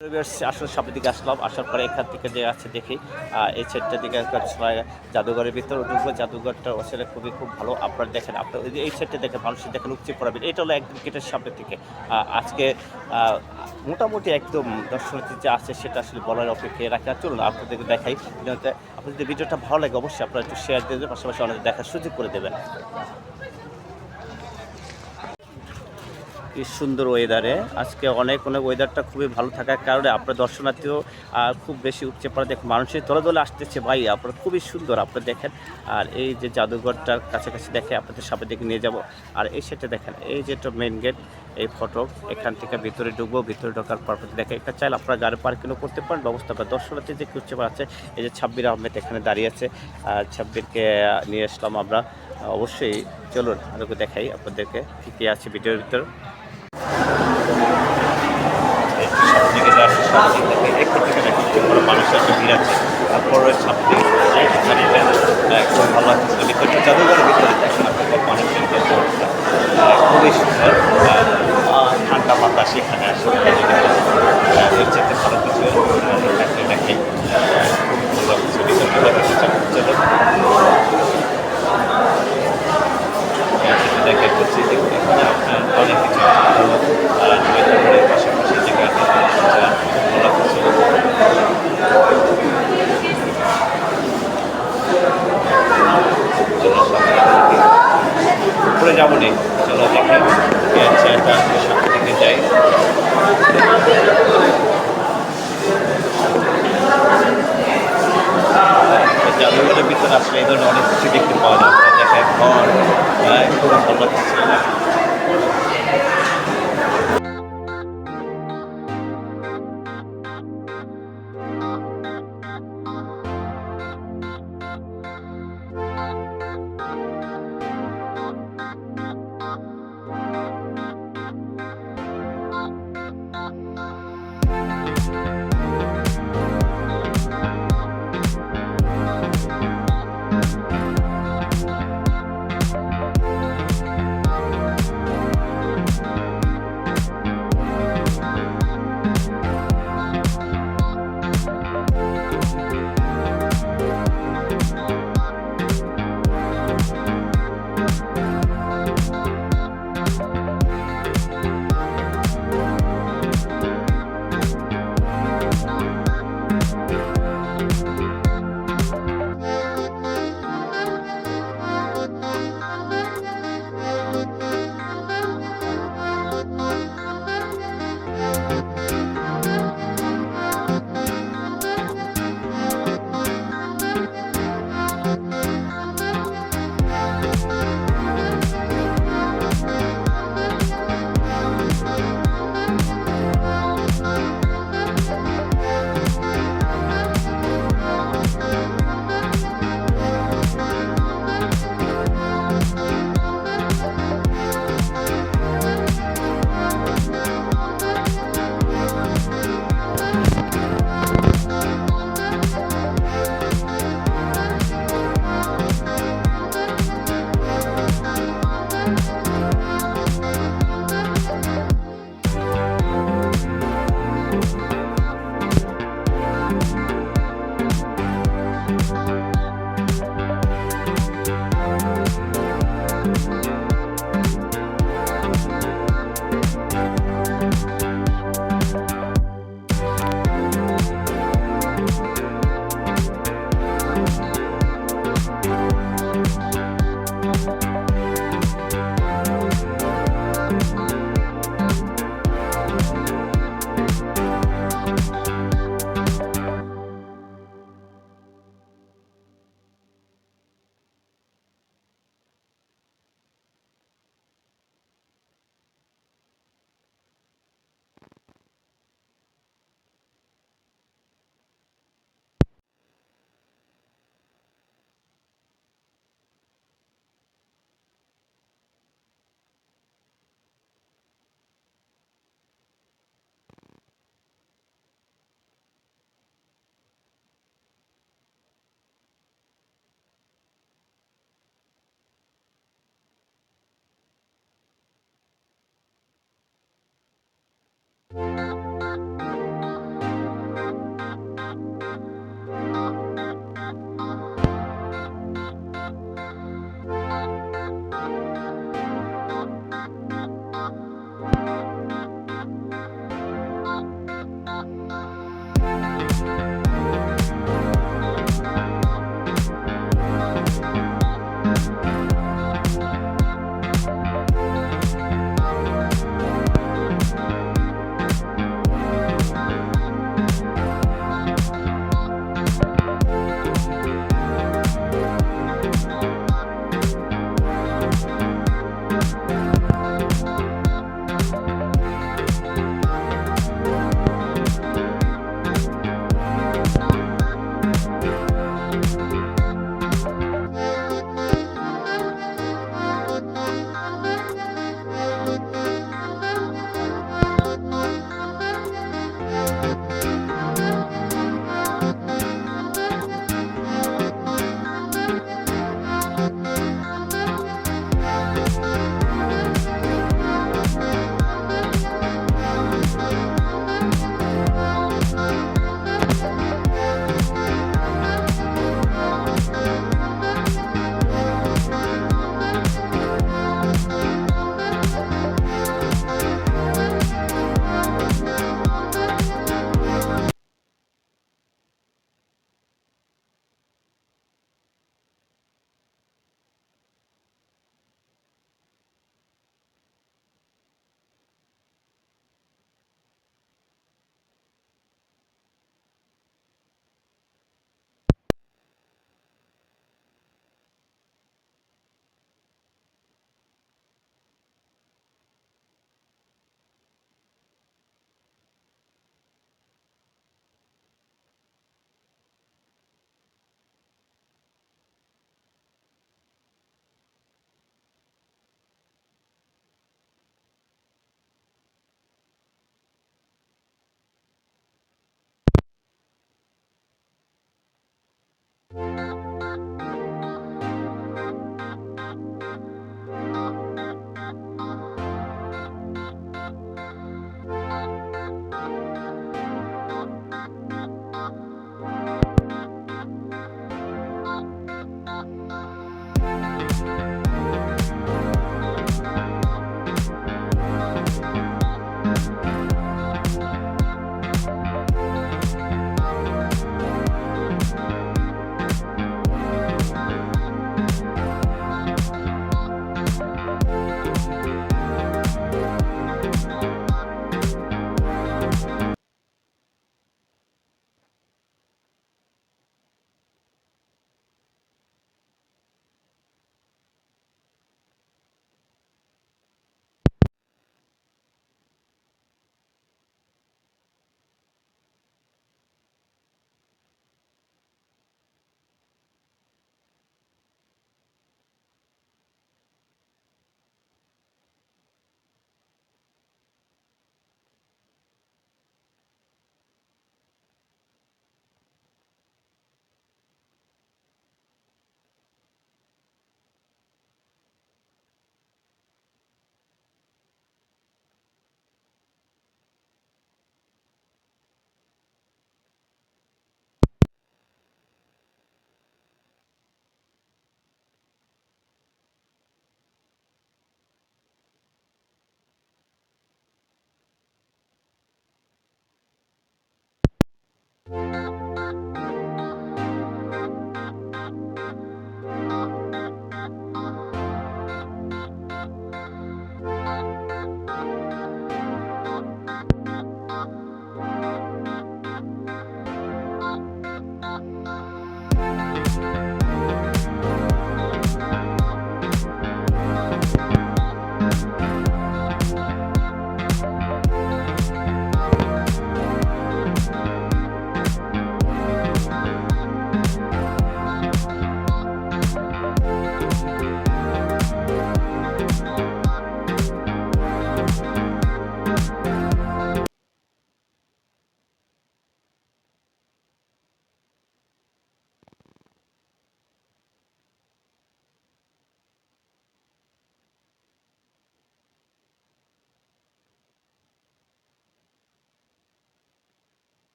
আসলে সামনের দিকে আসলাম, আসার পরে এখান থেকে যে আছে দেখি এই সাইডটার দিকে জাদুঘরের ভিতরে ঢুকবো। জাদুঘরটা আসলে খুব ভালো। আপনারা দেখেন, আপনার এই সাইডটা দেখেন, মানুষের দেখেন উপচে পড়াবেন। এটা হলো একদম গেটের সামনের দিকে। আজকে মোটামুটি একদম দর্শনার্থী যে আছে সেটা আসলে বলার অপেক্ষায় রাখা। চলুন আপনাদেরকে দেখাই। আপনার যদি ভিডিওটা ভালো লাগে অবশ্যই আপনারা একটু শেয়ার দিয়ে দেবেন, পাশাপাশি অনেকে দেখার সুযোগ করে দেবেন। কি সুন্দর ওয়েদারে আজকে অনেক ওয়েদারটা খুবই ভালো থাকার কারণে আপনার দর্শনার্থীও খুব বেশি উপচে পড়া দেখুন, মানুষের দলে দলে আসতেছে। ভাই আপনার খুবই সুন্দর, আপনারা দেখেন। আর এই যে জাদুঘরটার কাছাকাছি দেখে আপনাদের সামনে দিকে নিয়ে যাব। আর এই সেটা দেখেন, এই যেটা মেন গেট, এই ফটক, এখান থেকে ভিতরে ঢুকবো। ভিতরে ঢোকার পর দেখে এটা চাইলে আপনারা গাড়ি পার্কিংও করতে পারেন, ব্যবস্থা করেন। দর্শনার্থী যে উপচে পড়া আছে, এই যে ছাব্বির আহমেদ এখানে দাঁড়িয়ে আছে। ছাব্বিরকে নিয়ে আসলাম আমরা। অবশ্যই চলুন আরও দেখাই আপনাদেরকে কী কী আছে ভিডিওর ভিতর। সামনে দিকে আসে, সামনে থেকে একটু থেকে দেখতে বড় মানুষের একটা ভিড় আছে। তারপরে সামনে খুব ভালো লাগতেছিল। ভিতরটা জাদুঘরের ভিতরে দেখেন আপনার মানুষের যে খুবই সুন্দর। ঠান্ডা বাতাস এখানে আসে। এর চাইতে ভালো কিছু দেখে খুব ভালো লাগছে। ভিতরটা দেখাতে চলো দেখে করছি দেখুন, এখানে আপনার অনেক কিছু পাশাপাশি জায়গাটা ভালো কিছু উপরে যাবো নি। চলো দেখে সামনে দিকে যাই।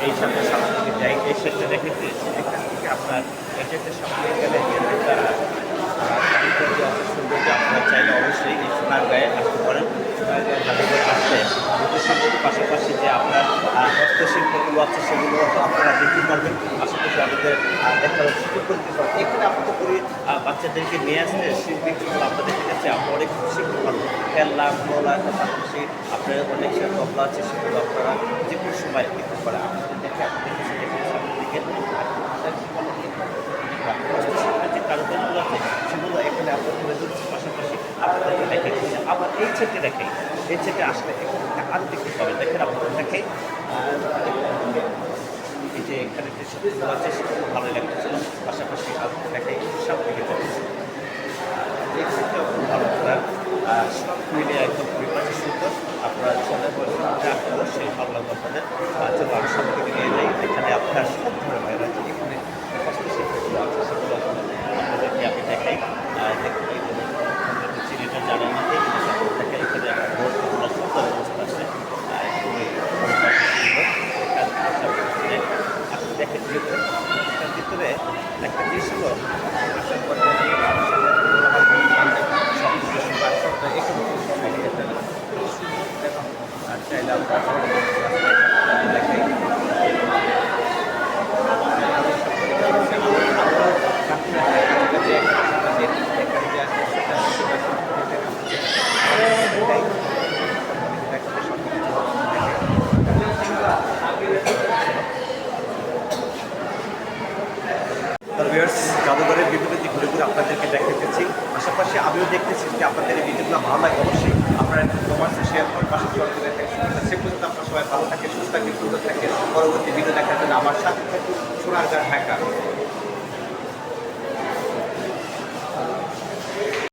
এই সামনে সামনে দিকে যাই, এই সেটটা দেখেছি এখান থেকে আপনার এটাতে সামনে গেলে একটা কারিগরি অত সুন্দর যে আপনারা চাইলে অবশ্যই এই সোনারগাঁয়ে আসতে পারেন। সোনারগাঁয়ে জাদুঘরে আসলে লোকশিল্পের পাশাপাশি যে আপনার হস্তশিল্পগুলো আছে সেগুলো আপনারা দেখতে পারবেন, আশেপাশে আমাদের দেখার সুযোগ করে দিতে পারবেন। এখানে আপনাদের করে বাচ্চাদেরকে নিয়ে আসলে শিল্পীগুলো আপনাদের কাছে আমরা অনেক শিখতে পারবো। খেলনা খোলা পাশাপাশি আপনার অনেক সে তবলা আছে সেগুলো আপনারা যে কোনো সময় দেখতে পারেন। আপনাদের দেখে আপনাদের কাছে দেখে সামনের দিকে হস্তশিল্পের যে কারুকাজগুলো আছে সেগুলো এখানে আপনার তুলে ধরছে, পাশাপাশি আপনাদেরকে দেখে দিচ্ছে। আবার এই ছেটে দেখে, এই ছেটে আসলে এখানে আরও দেখতে পাবেন। দেখেন আপনাদের দেখে এই যে এখানে যে সবগুলো আছে সেগুলো ভালো লাগতেছিল, পাশাপাশি আপনাদের দেখে সামনে দিকে যাচ্ছে। এই ক্ষেত্রেও খুব ভালো আপনার সব মিলে একদম পরিপাটি সুন্দর। আপনারা ছেলে বয়সে অবশ্যই ভালো লাগবে আপনাদের। চলো আমি সামনে থেকে নিয়ে যাই। এখানে আপনার সব ধরনের আছে, এখানে হস্তশিল্পগুলো আছে।